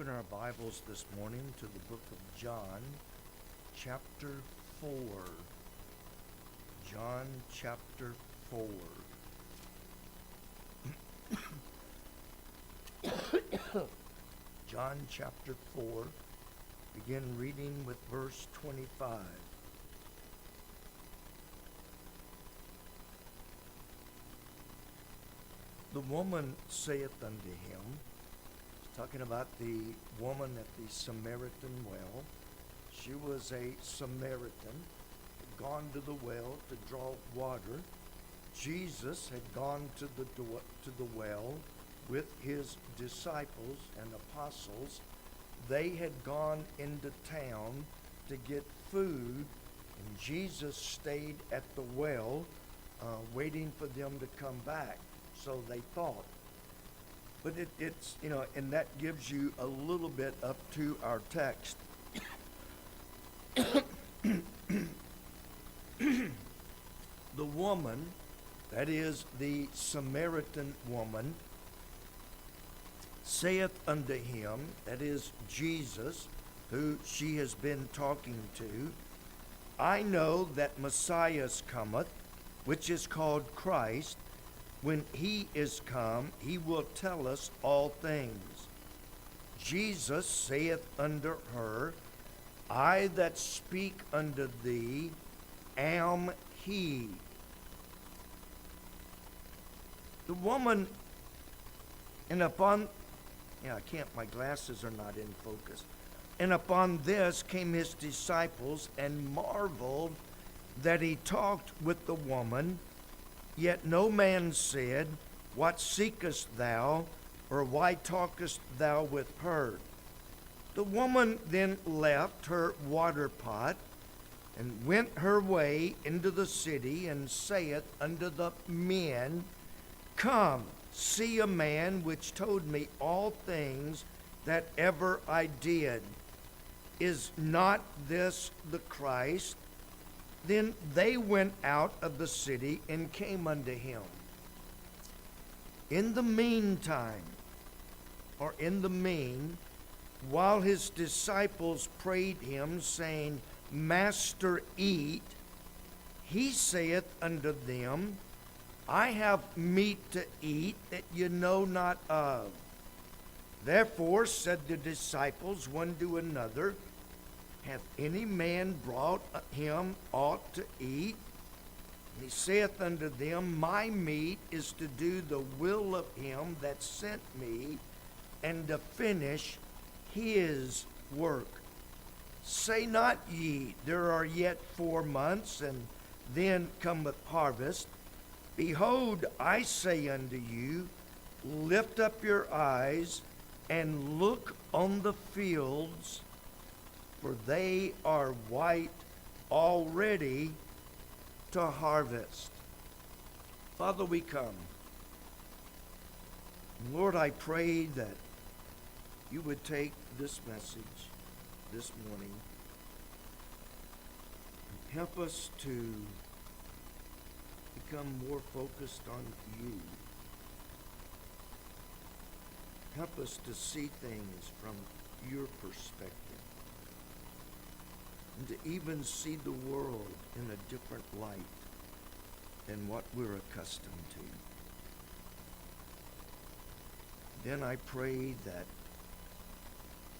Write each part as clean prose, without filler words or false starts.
open our Bibles this morning to the book of John, chapter 4. John chapter 4. John chapter 4. Begin reading with verse 25. The woman saith unto him, talking about the woman at the Samaritan well. She was a Samaritan, had gone to the well to draw water. Jesus had gone to the well with his disciples and apostles. They had gone into town to get food, and Jesus stayed at the well waiting for them to come back, so they thought. But it's, and that gives you a little bit up to our text. The woman, that is the Samaritan woman, saith unto him, that is Jesus, who she has been talking to, I know that Messiah cometh, which is called Christ. When he is come, he will tell us all things. Jesus saith unto her, I that speak unto thee am he. The woman, and upon, my glasses are not in focus. And upon this came his disciples and marveled that he talked with the woman. Yet no man said, What seekest thou, or why talkest thou with her? The woman then left her water pot, and went her way into the city, and saith unto the men, Come, see a man which told me all things that ever I did. Is not this the Christ? Then they went out of the city and came unto him. In the meantime, while his disciples prayed him, saying, Master, eat, he saith unto them, I have meat to eat that ye know not of. Therefore said the disciples one to another, Hath any man brought him aught to eat? And he saith unto them, My meat is to do the will of him that sent me, and to finish his work. Say not ye, There are yet 4 months, and then cometh harvest. Behold, I say unto you, Lift up your eyes, and look on the fields, for they are white already to harvest. Father, we come. Lord, I pray that you would take this message this morning and help us to become more focused on you. Help us to see things from your perspective, and to even see the world in a different light than what we're accustomed to. Then I pray that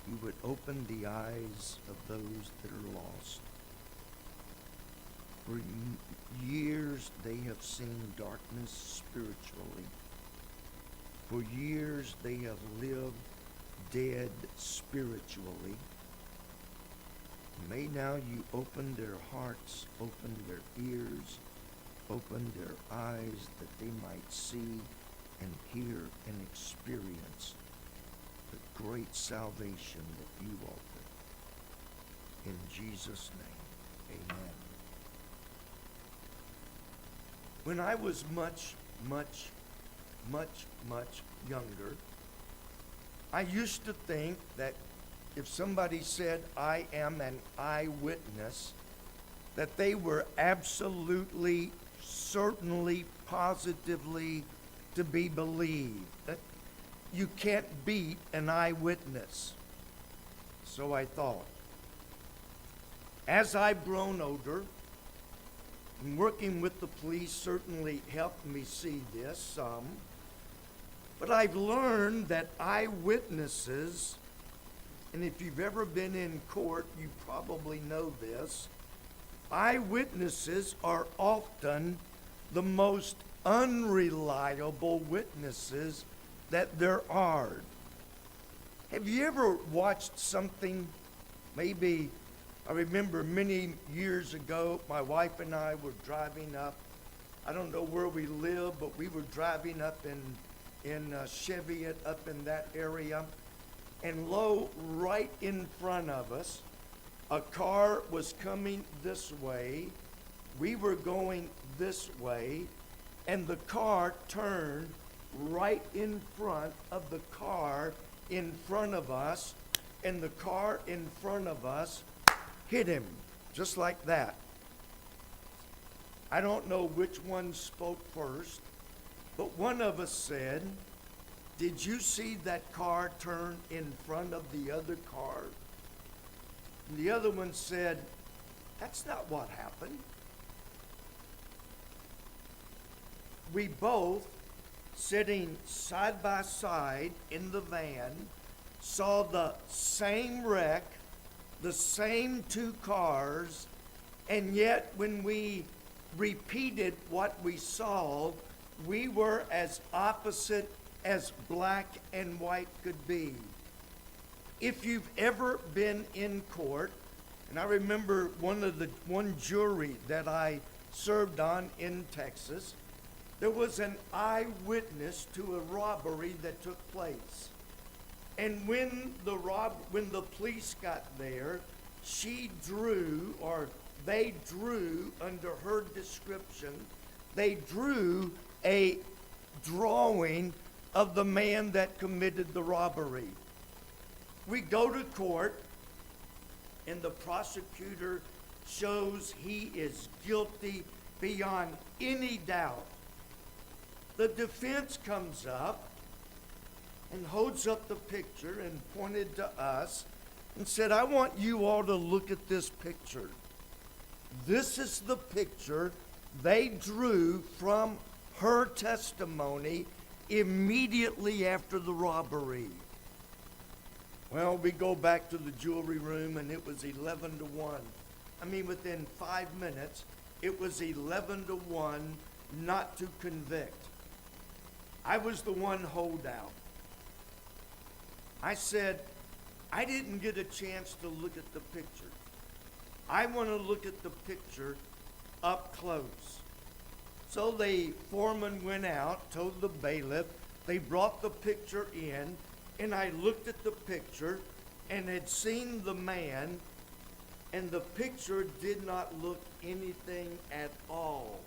you would open the eyes of those that are lost. For years they have seen darkness spiritually. For years they have lived dead spiritually. May now you open their hearts, open their ears, open their eyes, that they might see and hear and experience the great salvation that you offer. In Jesus' name, amen. When I was much younger, I used to think that if somebody said, I am an eyewitness, that they were absolutely, certainly, positively to be believed. You can't beat an eyewitness. So I thought. As I've grown older, and working with the police certainly helped me see this some, but I've learned that eyewitnesses, and if you've ever been in court, you probably know this, eyewitnesses are often the most unreliable witnesses that there are. Have you ever watched something, maybe, I remember many years ago, my wife and I were driving up, I don't know where we live, but we were driving up in Cheviot, up in that area, and lo, right in front of us, a car was coming this way, we were going this way, and the car turned right in front of the car in front of us, and the car in front of us hit him, just like that. I don't know which one spoke first, but one of us said, "Did you see that car turn in front of the other car?" And the other one said, "That's not what happened." We both, sitting side by side in the van, saw the same wreck, the same two cars, and yet when we repeated what we saw, we were as opposite as black and white could be. If you've ever been in court, and I remember one jury that I served on in Texas, there was an eyewitness to a robbery that took place. And when the police got there, they drew, under her description, they drew a drawing of the man that committed the robbery. We go to court, and the prosecutor shows he is guilty beyond any doubt. The defense comes up and holds up the picture and pointed to us and said, "I want you all to look at this picture. This is the picture they drew from her testimony immediately after the robbery." Well, we go back to the jewelry room, and it was 11-1. I mean, within 5 minutes, it was 11-1 not to convict. I was the one holdout. I said, "I didn't get a chance to look at the picture. I want to look at the picture up close." So the foreman went out, told the bailiff, they brought the picture in, and I looked at the picture and had seen the man, and the picture did not look anything at all.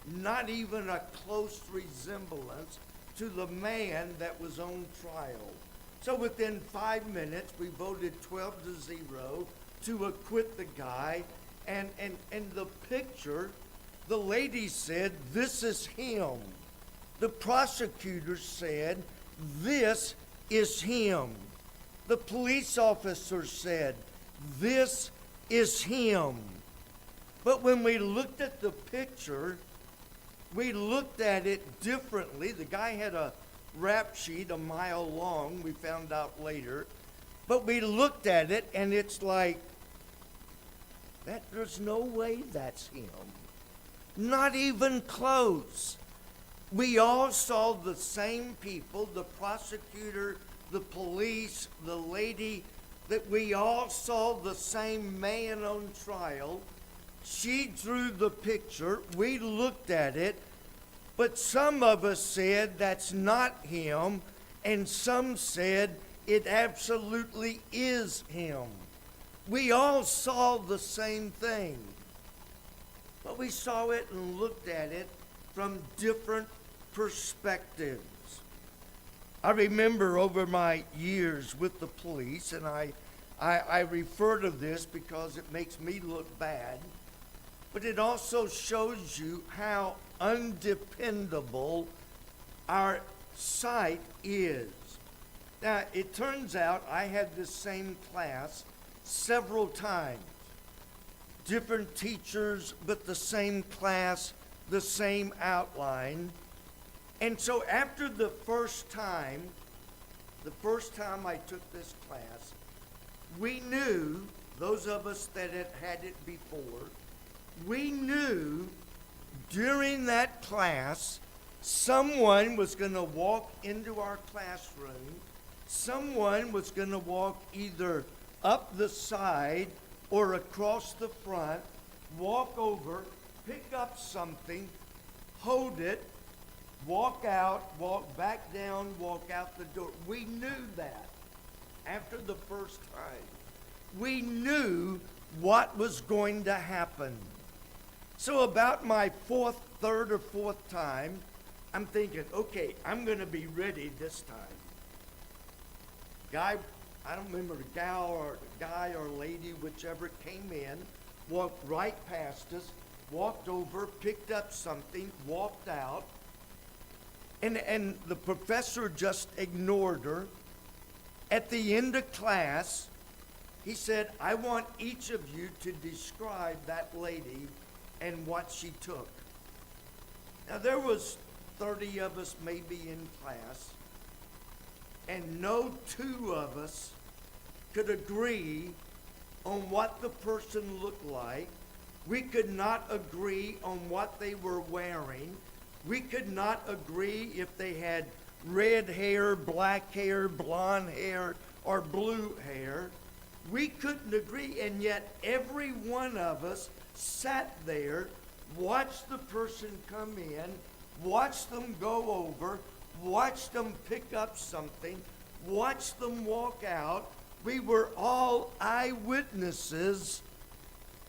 Not even a close resemblance to the man that was on trial. So within 5 minutes, we voted 12-0 to acquit the guy, and the picture, the lady said, "This is him." The prosecutor said, "This is him." The police officer said, "This is him." But when we looked at the picture, we looked at it differently. The guy had a rap sheet a mile long, we found out later. But we looked at it, and it's like, there's no way that's him. Not even close. We all saw the same people, the prosecutor, the police, the lady, that we all saw the same man on trial. She drew the picture, we looked at it, but some of us said that's not him, and some said it absolutely is him. We all saw the same thing, but we saw it and looked at it from different perspectives. I remember over my years with the police, and I refer to this because it makes me look bad, but it also shows you how undependable our sight is. Now, it turns out I had this same class several times. Different teachers, but the same class, the same outline. And so after the first time I took this class, we knew, those of us that had had it before, we knew during that class, someone was going to walk into our classroom. Someone was going to walk either up the side or across the front, walk over, pick up something, hold it, walk out, walk back down, walk out the door. We knew that after the first time. We knew what was going to happen. So about my third or fourth time, I'm thinking, okay, I'm going to be ready this time. Guy, I don't remember, guy or lady, whichever, came in, walked right past us, walked over, picked up something, walked out, and the professor just ignored her. At the end of class, he said, I want each of you to describe that lady and what she took. Now, there was 30 of us maybe in class, and no two of us could agree on what the person looked like. We could not agree on what they were wearing. We could not agree if they had red hair, black hair, blonde hair, or blue hair. We couldn't agree, and yet every one of us sat there, watched the person come in, watched them go over, watched them pick up something, watched them walk out. We were all eyewitnesses,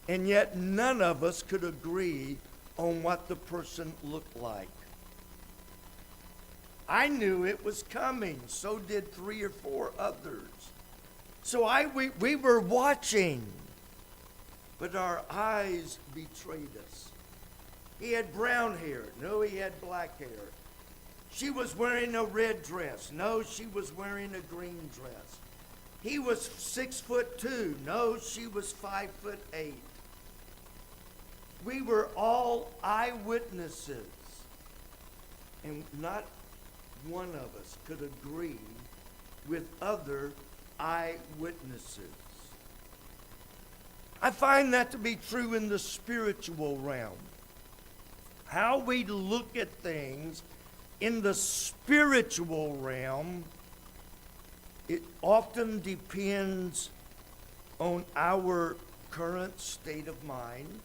and yet none of us could agree on what the person looked like. I knew it was coming. So did 3 or 4 others. So we were watching, but our eyes betrayed us. He had brown hair. No, he had black hair. She was wearing a red dress. No, she was wearing a green dress. He was 6'2". No, she was 5'8". We were all eyewitnesses, and not one of us could agree with other eyewitnesses. I find that to be true in the spiritual realm. How we look at things in the spiritual realm, it often depends on our current state of mind.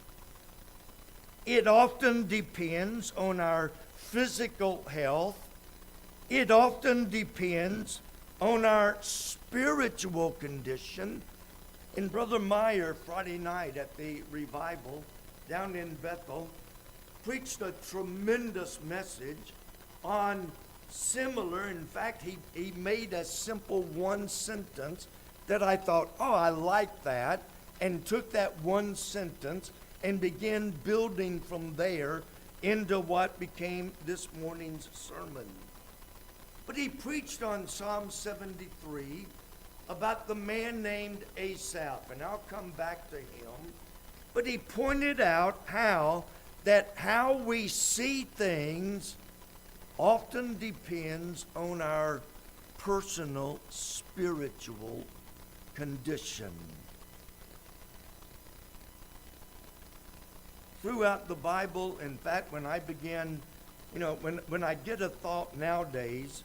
It often depends on our physical health. It often depends on our spiritual condition. And Brother Meyer, Friday night at the revival down in Bethel, preached a tremendous message on similar. In fact, he made a simple one sentence that I thought, oh, I like that, and took that one sentence and began building from there into what became this morning's sermon. But he preached on Psalm 73 about the man named Asaph, and I'll come back to him. But he pointed out how we see things often depends on our personal spiritual condition. Throughout the Bible, in fact, when I began, when I get a thought nowadays,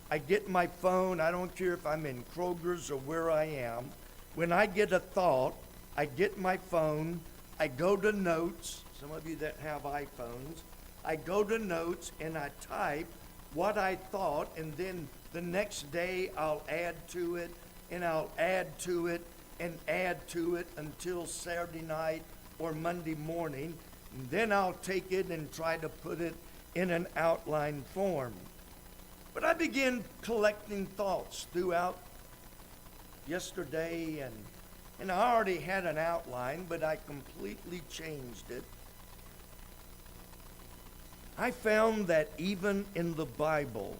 I get my phone. I don't care if I'm in Kroger's or where I am. When I get a thought, I get my phone. I go to notes. Some of you that have iPhones, I go to notes and I type what I thought, and then the next day I'll add to it, and I'll add to it, and add to it until Saturday night or Monday morning. And then I'll take it and try to put it in an outline form. But I began collecting thoughts throughout yesterday, and I already had an outline, but I completely changed it. I found that even in the Bible,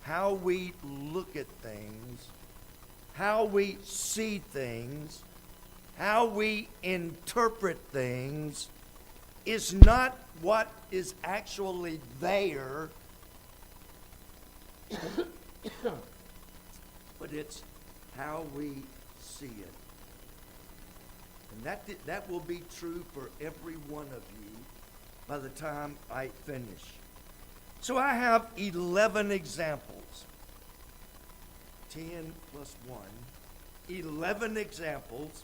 how we look at things, how we see things, how we interpret things is not what is actually there, but it's how we see it. And that will be true for every one of you by the time I finish. So I have 11 examples. 10 plus 1. 11 examples.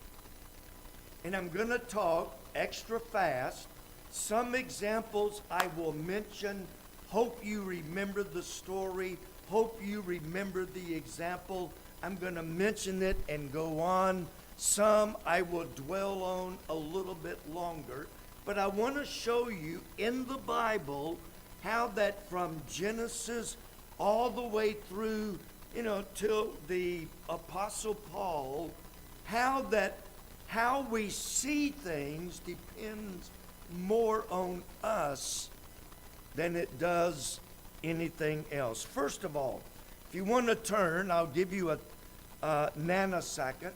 And I'm going to talk extra fast. Some examples I will mention. Hope you remember the story. Hope you remember the example. I'm going to mention it and go on. Some I will dwell on a little bit longer. But I want to show you in the Bible how that from Genesis all the way through, till the Apostle Paul, how we see things depends more on us than it does anything else. First of all, if you want to turn, I'll give you a nanosecond.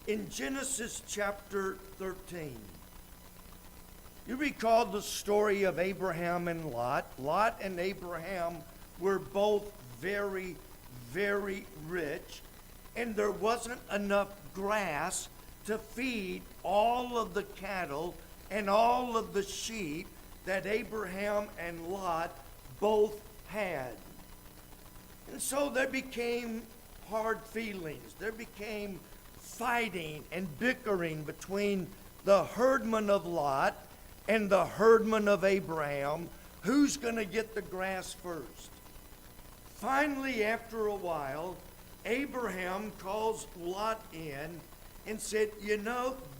In Genesis chapter 13, you recall the story of Abraham and Lot. Lot and Abraham were both very, very rich, and there wasn't enough grass to feed all of the cattle and all of the sheep that Abraham and Lot both had. And so there became hard feelings. There became fighting and bickering between the herdmen of Lot and the herdmen of Abraham. Who's going to get the grass first? Finally, after a while, Abraham calls Lot in and said,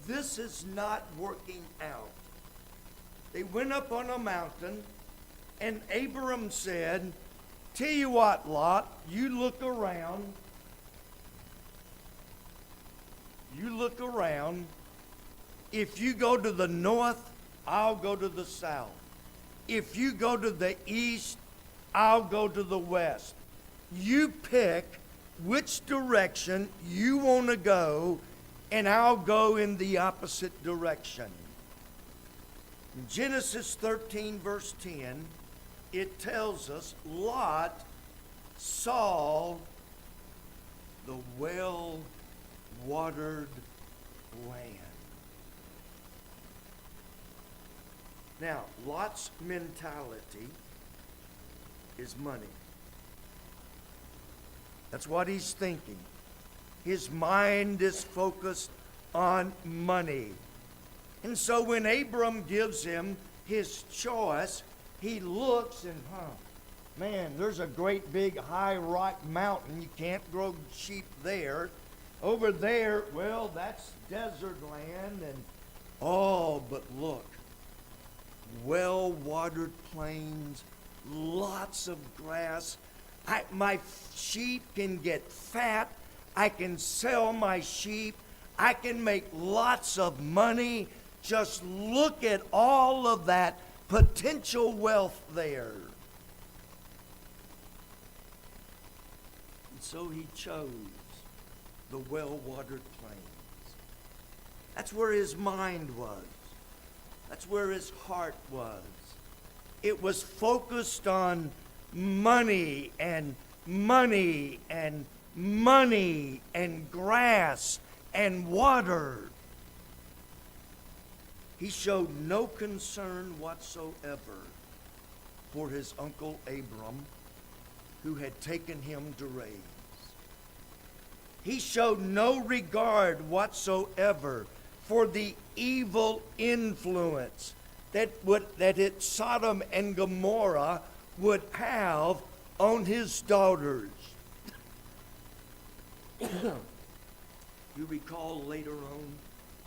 this is not working out. They went up on a mountain, and Abram said, tell you what, Lot, you look around. You look around. If you go to the north, I'll go to the south. If you go to the east, I'll go to the west. You pick which direction you want to go, and I'll go in the opposite direction. In Genesis 13, verse 10, it tells us Lot saw the well-watered land. Now, Lot's mentality is money. That's what he's thinking. His mind is focused on money. And so when Abram gives him his choice, he looks and, man, there's a great big high rock mountain. You can't grow sheep there. Over there, well, that's desert land. And but look, well-watered plains, lots of grass. My sheep can get fat. I can sell my sheep. I can make lots of money. Just look at all of that potential wealth there. And so he chose the well-watered plains. That's where his mind was. That's where his heart was. It was focused on money and money and money and grass and water. He showed no concern whatsoever for his uncle Abram, who had taken him to raise. He showed no regard whatsoever for the evil influence that Sodom and Gomorrah would have on his daughters. You recall later on,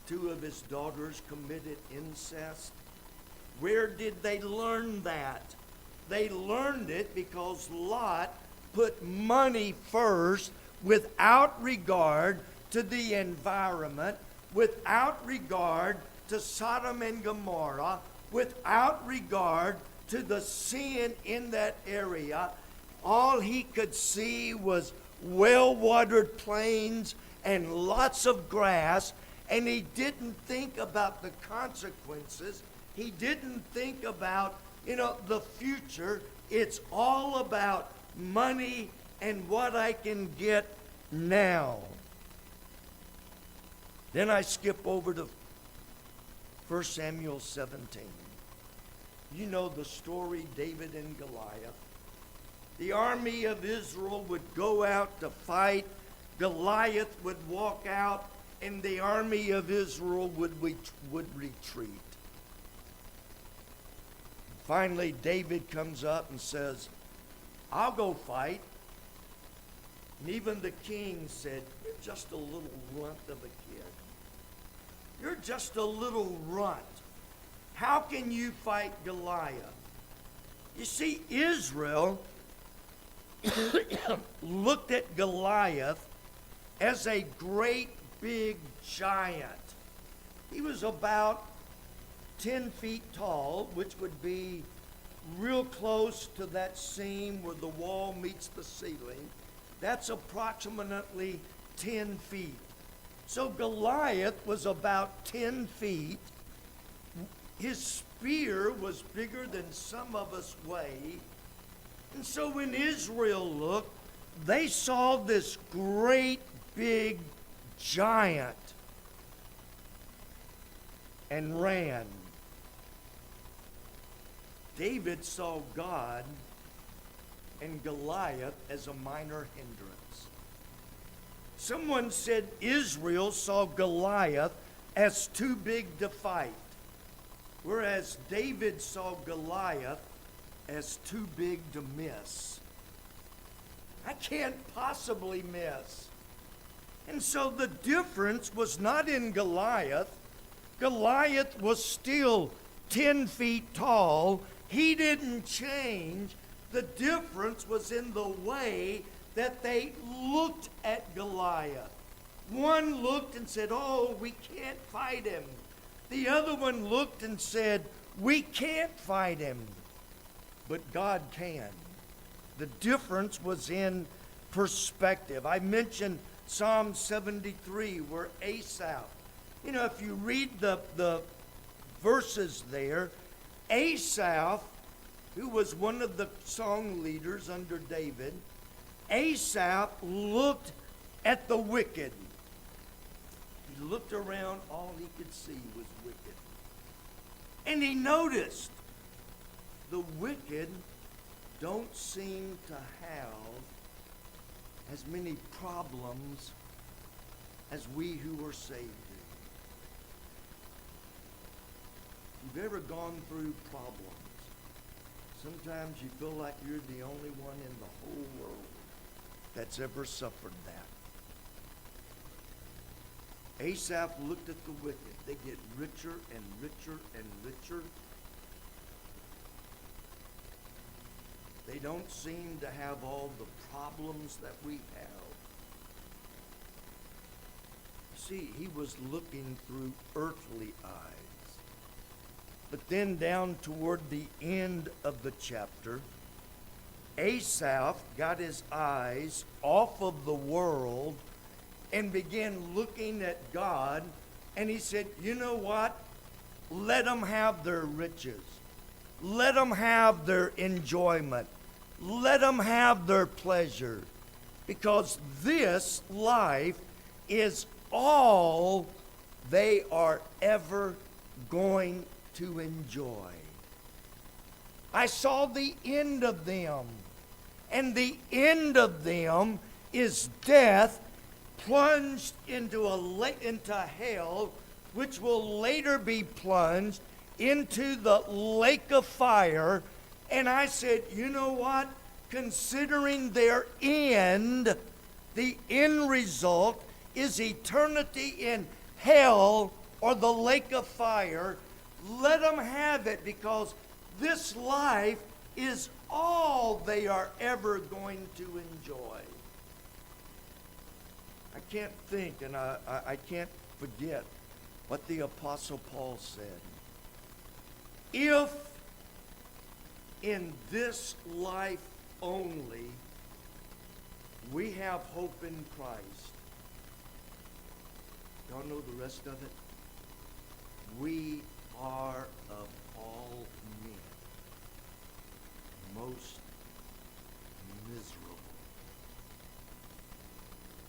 2 of his daughters committed incest. Where did they learn that? They learned it because Lot put money first without regard to the environment, without regard to Sodom and Gomorrah, without regard to the sin in that area. all he could see was well-watered plains and lots of grass, and he didn't think about the consequences. He didn't think about, the future. It's all about money and what I can get now. Then I skip over to 1 Samuel 17. You know the story, David and Goliath. The army of Israel would go out to fight. Goliath would walk out, and the army of Israel would retreat. Finally, David comes up and says, I'll go fight. And even the king said, you're just a little runt of a kid. You're just a little runt. How can you fight Goliath? You see, Israel looked at Goliath as a great big giant. He was about 10 feet tall, which would be real close to that seam where the wall meets the ceiling. That's approximately 10 feet. So Goliath was about 10 feet. His spear was bigger than some of us weigh. And so when Israel looked, they saw this great big giant and ran. David saw God and Goliath as a minor hindrance. Someone said Israel saw Goliath as too big to fight, whereas David saw Goliath as too big to miss. I can't possibly miss. And so the difference was not in Goliath. Goliath was still 10 feet tall. He didn't change. The difference was in the way that they looked at Goliath. One looked and said, oh, we can't fight him. The other one looked and said, we can't fight him. But God can. The difference was in perspective. I mentioned Psalm 73 where Asaph, if you read the verses there, Asaph, who was one of the song leaders under David, Asaph looked at the wicked. He looked around, all he could see was wicked. And he noticed the wicked don't seem to have as many problems as we who are saved do. You've ever gone through problems? Sometimes you feel like you're the only one in the whole world that's ever suffered that. Asaph looked at the wicked. They get richer and richer and richer. They don't seem to have all the problems that we have. See, he was looking through earthly eyes. But then down toward the end of the chapter, Asaph got his eyes off of the world and began looking at God, and he said, you know what? Let them have their riches. Let them have their enjoyment. Let them have their pleasure. Because this life is all they are ever going to enjoy. I saw the end of them. And the end of them is death, plunged into hell, which will later be plunged into the lake of fire. And I said, you know what? Considering their end, the end result is eternity in hell or the lake of fire. Let them have it, because this life is all they are ever going to enjoy. I can't think, and I can't forget what the Apostle Paul said. If in this life only we have hope in Christ, y'all know the rest of it? We are of all men most miserable.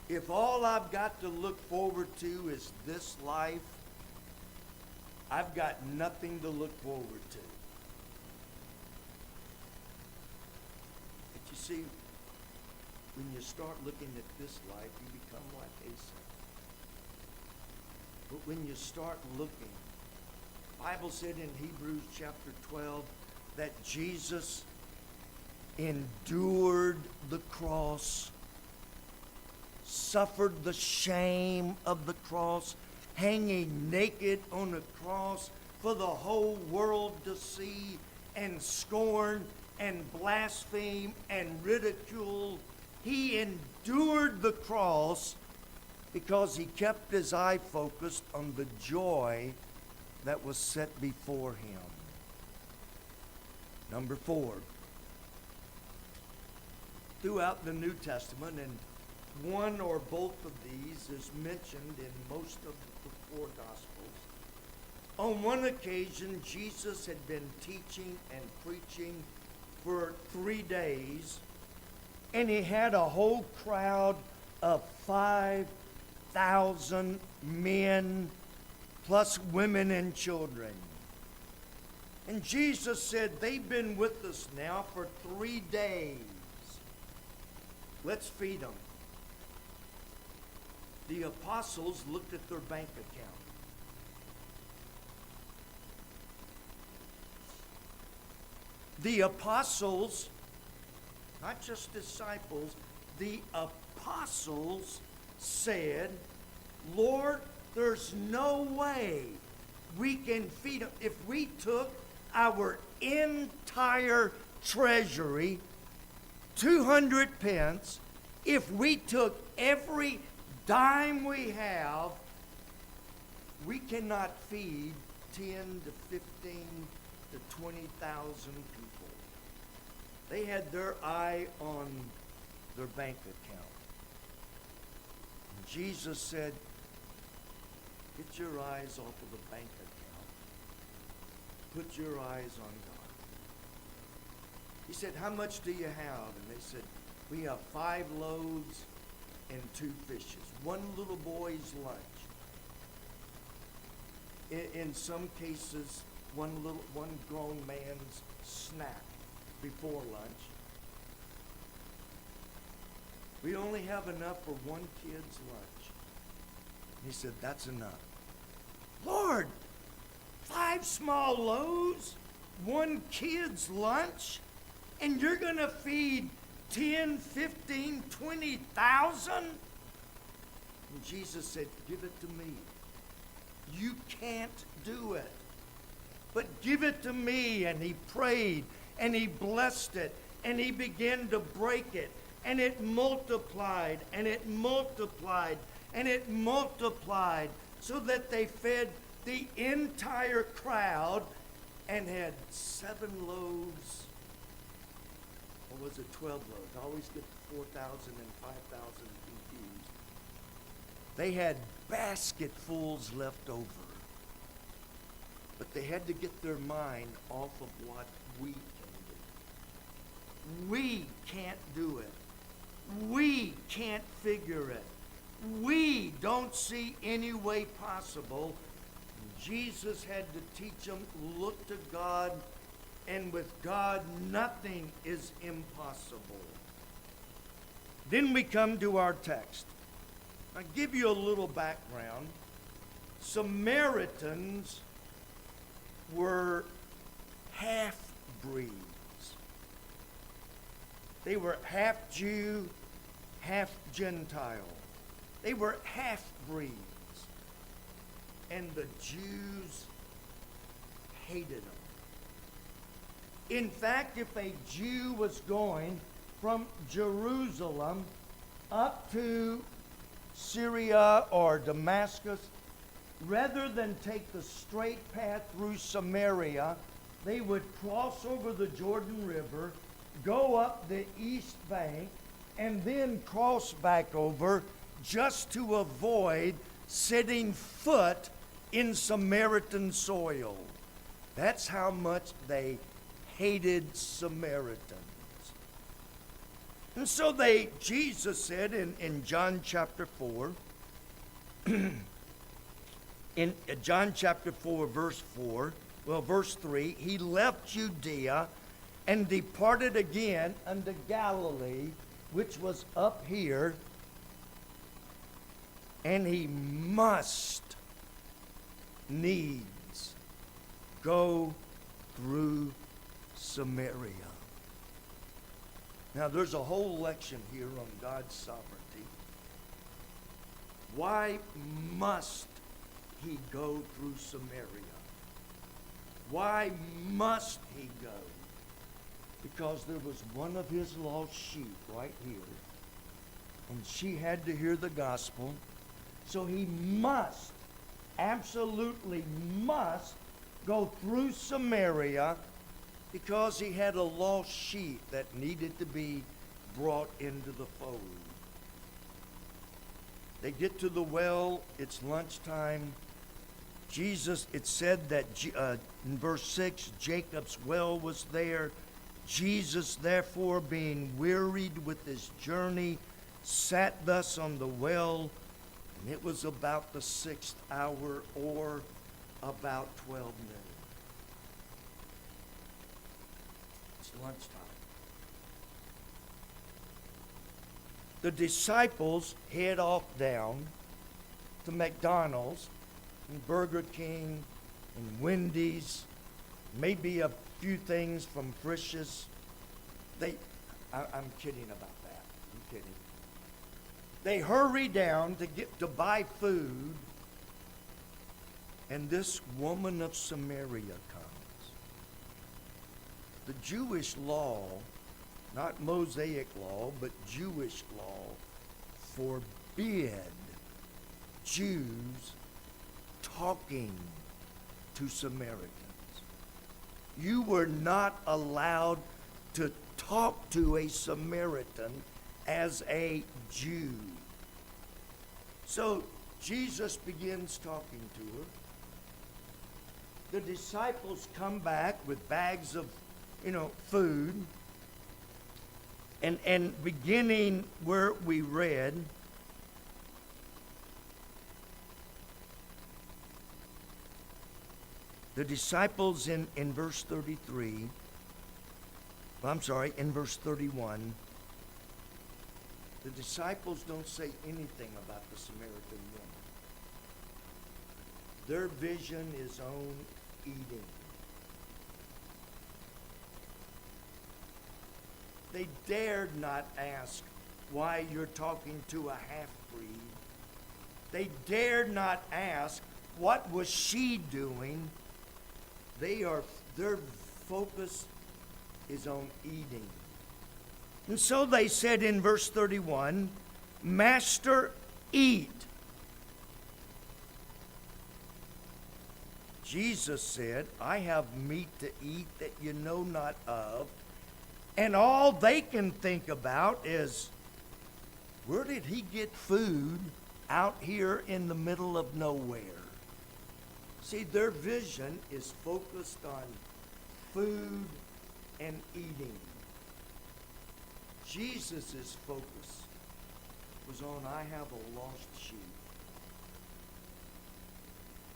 If all I've got to look forward to is this life, I've got nothing to look forward to. But you see, when you start looking at this life, you become like Esau. But when you start looking, the Bible said in Hebrews chapter 12 that Jesus endured the cross, suffered the shame of the cross, hanging naked on the cross for the whole world to see and scorn and blaspheme and ridicule. He endured the cross because he kept his eye focused on the joy that was set before him. Number 4. Throughout the New Testament, and one or both of these is mentioned in most of the 4 Gospels. On one occasion, Jesus had been teaching and preaching for 3 days, and he had a whole crowd of 5,000 men, plus women and children. And Jesus said, they've been with us now for 3 days. Let's feed them. The apostles looked at their bank account. The apostles, not just disciples, the apostles said, Lord, there's no way we can feed them. If we took our entire treasury, 200 pence, if we took every dime we have, we cannot feed 10 to 15 to 20,000 people. They had their eye on their bank account. And Jesus said, get your eyes off of the bank account. Put your eyes on God. He said, how much do you have? And they said, we have 5 loaves and 2 fishes. One little boy's lunch. In some cases, one grown man's snack before lunch. We only have enough for one kid's lunch. He said, that's enough. Lord, 5 small loaves, 1 kid's lunch, and you're going to feed 10, 15, 20,000? And Jesus said, give it to me. You can't do it. But give it to me. And he prayed, and he blessed it, and he began to break it. And it multiplied, and it multiplied, and it multiplied, so that they fed the entire crowd and had 7 loaves. Or was it 12 loaves? I always get 4,000 and 5,000 confused. They had basketfuls left over. But they had to get their mind off of what we can do. We can't do it. We can't figure it. We don't see any way possible. Jesus had to teach them, look to God, and with God, nothing is impossible. Then we come to our text. I'll give you a little background. Samaritans were half-breeds. They were half Jew, half Gentile. They were half-breeds. And the Jews hated them. In fact, if a Jew was going from Jerusalem up to Syria or Damascus, rather than take the straight path through Samaria, they would cross over the Jordan River go up the east bank, and then cross back over just to avoid setting foot in Samaritan soil. That's how much they hated Samaritans. And so Jesus said in John chapter 4, in John chapter 4, verse 3, he left Judea and departed again unto Galilee, which was up here, and he must needs go through Samaria. Now, there's a whole lection here on God's sovereignty. Why must he go through Samaria? Why must he go? Because there was one of his lost sheep right here, and she had to hear the gospel. So he must, absolutely must, go through Samaria, because he had a lost sheep that needed to be brought into the fold. They get to the well, it's lunchtime. Jesus, it said that in verse 6, Jacob's well was there. Jesus, therefore, being wearied with his journey, sat thus on the well, and it was about the 6th hour, or about 12 noon. It's lunchtime. The disciples head off down to McDonald's and Burger King and Wendy's, maybe a few things from Frisch's. I'm kidding about that. I'm kidding. They hurry down to buy food, and this woman of Samaria comes. The Jewish law, not Mosaic law, but Jewish law, forbid Jews talking to Samaritans. You were not allowed to talk to a Samaritan as a Jew. So Jesus begins talking to her. The disciples come back with bags of, food. And beginning where we read, the disciples in verse 33, in verse 31, the disciples don't say anything about the Samaritan woman. Their vision is on eating. They dared not ask why you're talking to a half-breed. They dared not ask what was she doing. Their focus is on eating. And so they said in verse 31, Master, eat. Jesus said, I have meat to eat that you know not of. And all they can think about is, where did he get food out here in the middle of nowhere? See, their vision is focused on food and eating. Jesus' focus was on, I have a lost sheep.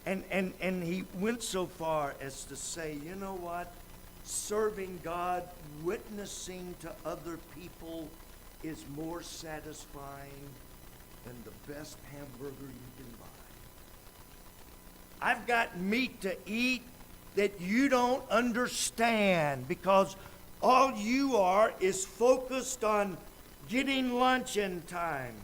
And he went so far as to say, you know what? Serving God, witnessing to other people is more satisfying than the best hamburger you can buy. I've got meat to eat that you don't understand, because all you are is focused on getting lunch in time.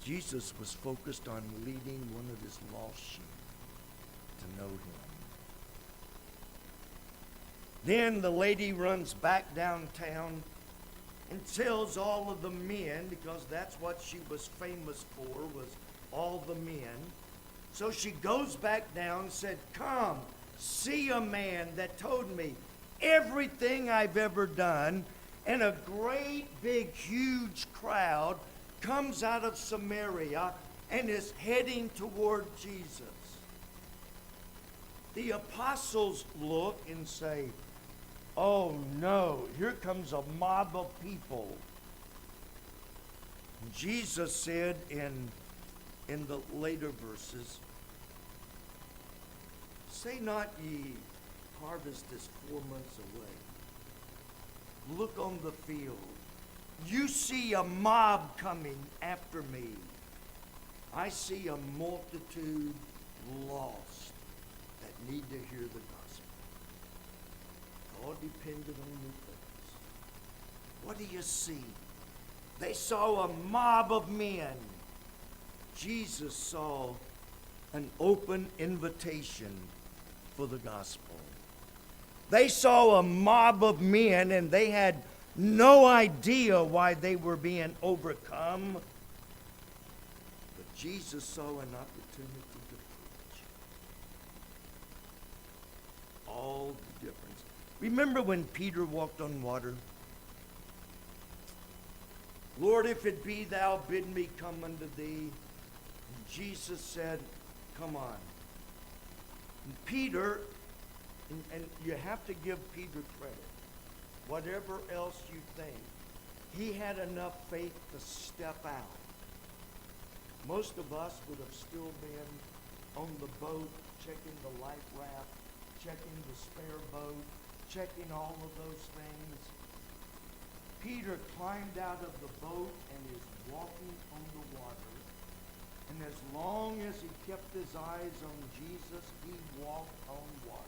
Jesus was focused on leading one of his lost sheep to know him. Then the lady runs back downtown and tells all of the men, because that's what she was famous for, was all the men. So she goes back down and said, "Come, see a man that told me everything I've ever done." And a great, big, huge crowd comes out of Samaria and is heading toward Jesus. The apostles look and say, "Oh no, here comes a mob of people." And Jesus said in the later verses, "Say not ye, harvest is 4 months away. Look on the field. You see a mob coming after me. I see a multitude lost that need to hear the gospel." All depended on your purpose. What do you see? They saw a mob of men. Jesus saw an open invitation for the gospel. They saw a mob of men and they had no idea why they were being overcome. But Jesus saw an opportunity to preach. All the difference. Remember when Peter walked on water? "Lord, if it be thou, bid me come unto thee." And Jesus said, "Come on." And Peter, and you have to give Peter credit. Whatever else you think, he had enough faith to step out. Most of us would have still been on the boat, checking the life raft, checking the spare boat, checking all of those things. Peter climbed out of the boat and is walking on the water. And as long as he kept his eyes on Jesus, he walked on water.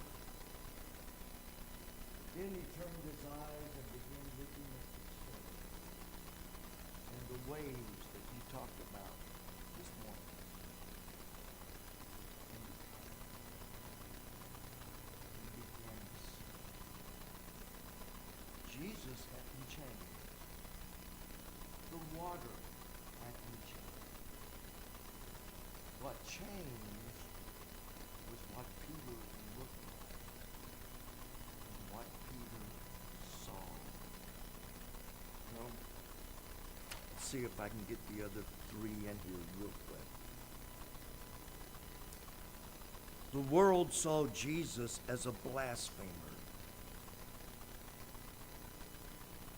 Then he turned his eyes and began looking at the surf and the waves that you talked about this morning. And he began to see. Jesus hadn't changed. The water hadn't changed. What changed was what Peter looked like and what Peter saw. Well, let's see if I can get the other three in here real quick. The world saw Jesus as a blasphemer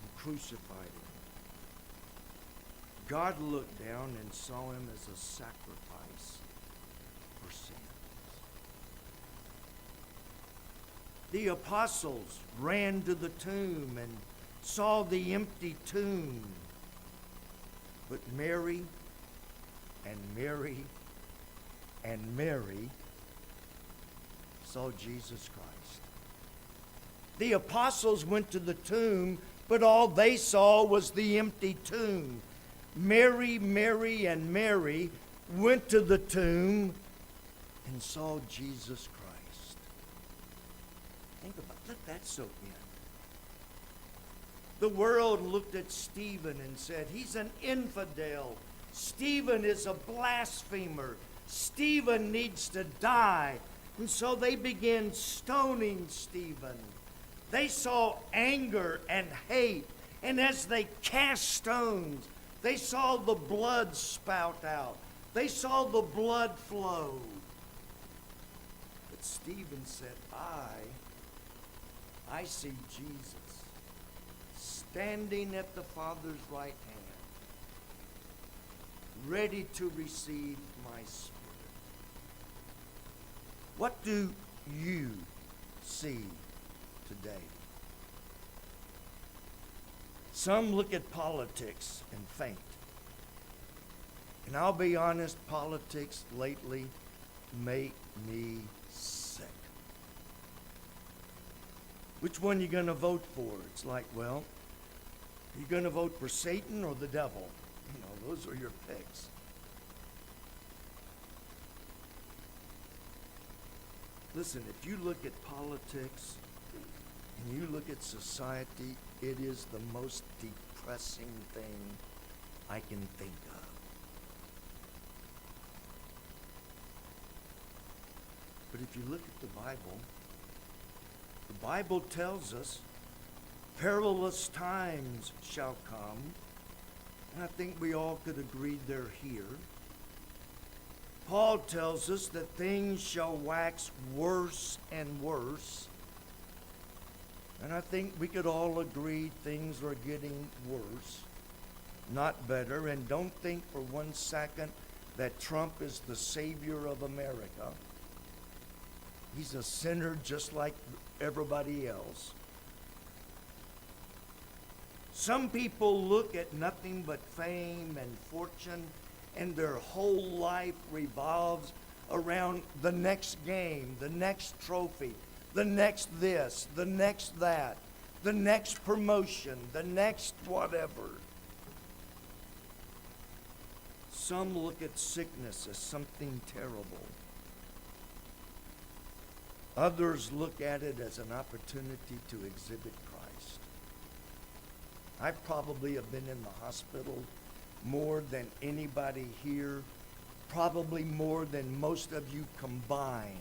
and crucified him. God looked down and saw him as a sacrifice for sins. The apostles ran to the tomb and saw the empty tomb. But Mary and Mary and Mary saw Jesus Christ. The apostles went to the tomb, but all they saw was the empty tomb. Mary, Mary, and Mary went to the tomb and saw Jesus Christ. Think about it. Let that soak in. The world looked at Stephen and said, "He's an infidel. Stephen is a blasphemer. Stephen needs to die." And so they began stoning Stephen. They saw anger and hate. And as they cast stones, they saw the blood spout out. They saw the blood flow. But Stephen said, I see Jesus standing at the Father's right hand, ready to receive my spirit. What do you see today? Some look at politics and faint. And I'll be honest, politics lately make me sick. Which one are you going to vote for? It's like, well, you're going to vote for Satan or the devil? You know, those are your picks. Listen, if you look at politics and you look at society, it is the most depressing thing I can think of. if you look at the Bible tells us perilous times shall come. And I think we all could agree they're here. Paul tells us that things shall wax worse and worse. And I think we could all agree things are getting worse, not better. And don't think for 1 second that Trump is the savior of America. He's a sinner just like everybody else. Some people look at nothing but fame and fortune, and their whole life revolves around the next game, the next trophy, the next this, the next that, the next promotion, the next whatever. Some look at sickness as something terrible. Others look at it as an opportunity to exhibit Christ. I probably have been in the hospital more than anybody here, probably more than most of you combined.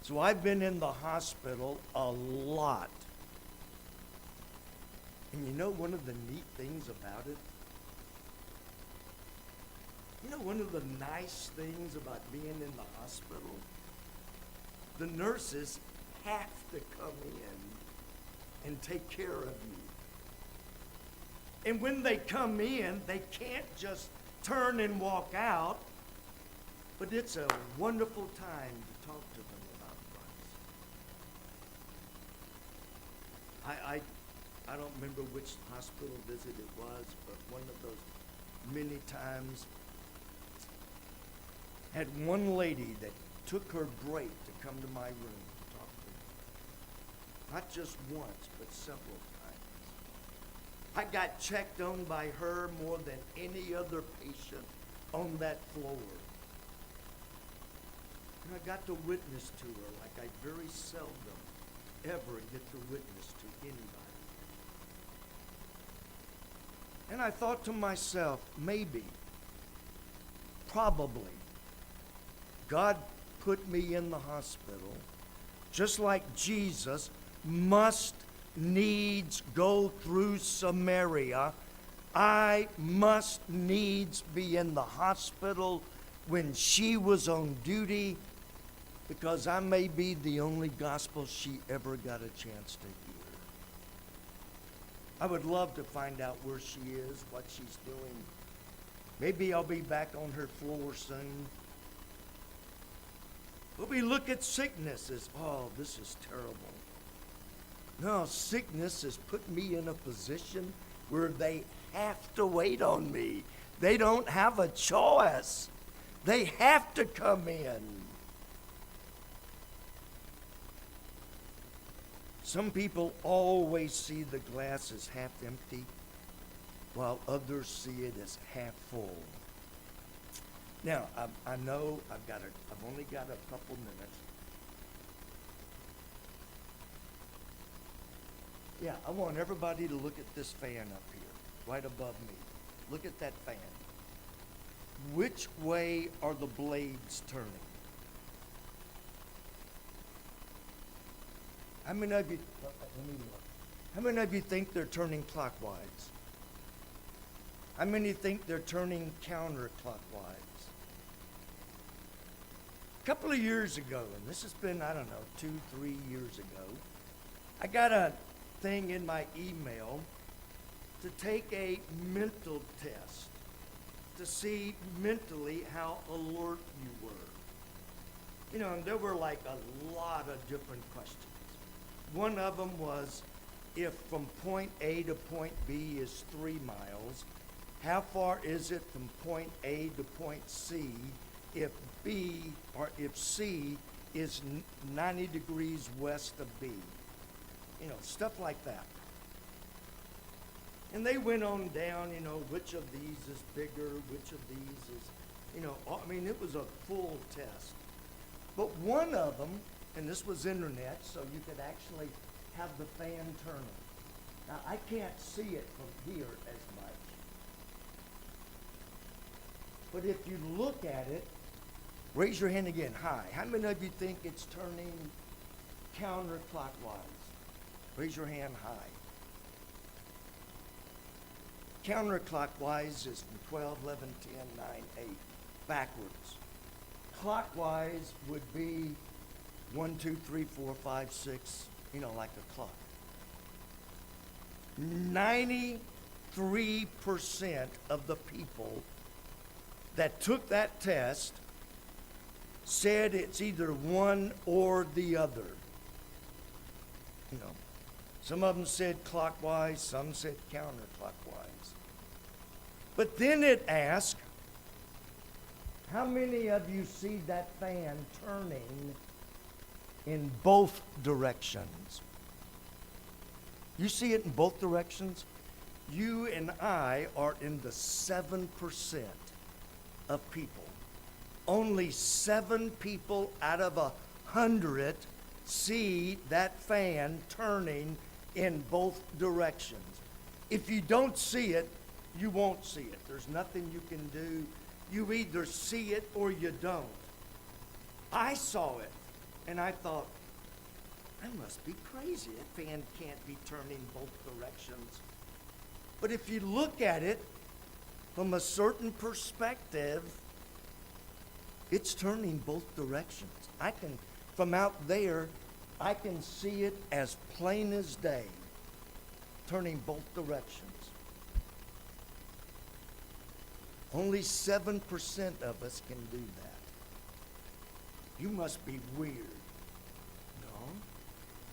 So I've been in the hospital a lot. And you know one of the neat things about it? You know one of the nice things about being in the hospital? The nurses have to come in and take care of you. And when they come in, they can't just turn and walk out, but it's a wonderful time to talk to them about Christ. I don't remember which hospital visit it was, but one of those many times had one lady that took her break to come to my room to talk to me. Not just once, but several times. I got checked on by her more than any other patient on that floor. And I got to witness to her like I very seldom ever get to witness to anybody. And I thought to myself, maybe, probably, God put me in the hospital just like Jesus must needs go through Samaria. I must needs be in the hospital when she was on duty, because I may be the only gospel she ever got a chance to hear. I would love to find out where she is, what she's doing. Maybe I'll be back on her floor soon. But we look at sickness as, oh, this is terrible. No, sickness has put me in a position where they have to wait on me. They don't have a choice. They have to come in. Some people always see the glass as half empty, while others see it as half full. Now, I know I've only got a couple minutes. Yeah, I want everybody to look at this fan up here, right above me. Look at that fan. Which way are the blades turning? How many of you, let me look. How many of you think they're turning clockwise? How many think they're turning counterclockwise? A couple of years ago, and this has been, 2-3 years ago, I got a thing in my email to take a mental test to see mentally how alert you were. You know, and there were like a lot of different questions. One of them was, if from point A to point B is 3 miles, how far is it from point A to point C if C is 90 degrees west of B? You know, stuff like that. And they went on down, which of these is bigger, which of these is, it was a full test. But one of them, and this was internet, so you could actually have the fan turning. Now, I can't see it from here as much. But if you look at it, Raise your hand again, high. How many of you think it's turning counterclockwise? Raise your hand high. Counterclockwise is from 12, 11, 10, 9, 8, backwards. Clockwise would be 1, 2, 3, 4, 5, 6, like a clock. 93% of the people that took that test said it's either one or the other. Some of them said clockwise, some said counterclockwise. But then it asked, how many of you see that fan turning in both directions? You see it in both directions? You and I are in the 7% of people. Only 7 people out of 100 see that fan turning in both directions. If you don't see it, you won't see it. There's nothing you can do. You either see it or you don't. I saw it, and I thought, I must be crazy. That fan can't be turning both directions. But if you look at it from a certain perspective, it's turning both directions. From out there, I can see it as plain as day, turning both directions. Only 7% of us can do that. You must be weird. No,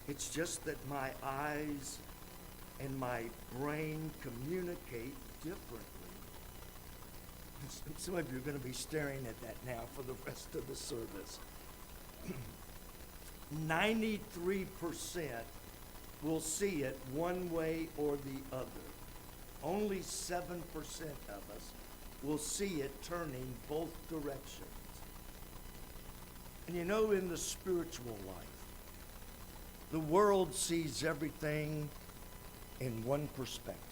it's just that my eyes and my brain communicate differently. Some of you are going to be staring at that now for the rest of the service. 93% will see it one way or the other. Only 7% of us will see it turning both directions. And in the spiritual life, the world sees everything in one perspective.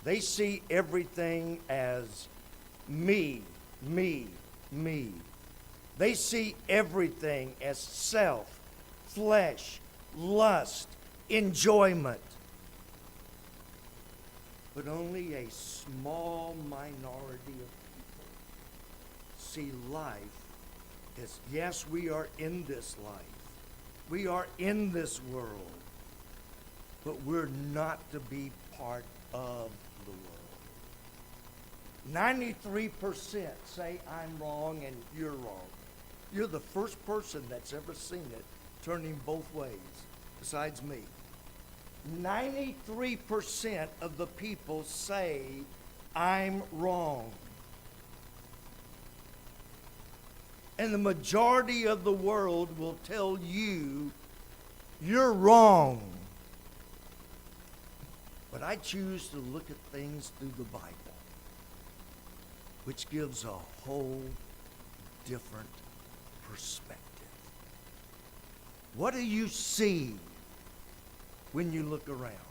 They see everything as me, me, me. They see everything as self, flesh, lust, enjoyment. But only a small minority of people see life as, yes, we are in this life. We are in this world. But we're not to be part of the world. 93% say I'm wrong and you're wrong. You're the first person that's ever seen it turning both ways, besides me. 93% of the people say I'm wrong. And the majority of the world will tell you you're wrong. But I choose to look at things through the Bible, which gives a whole different perspective. What do you see when you look around?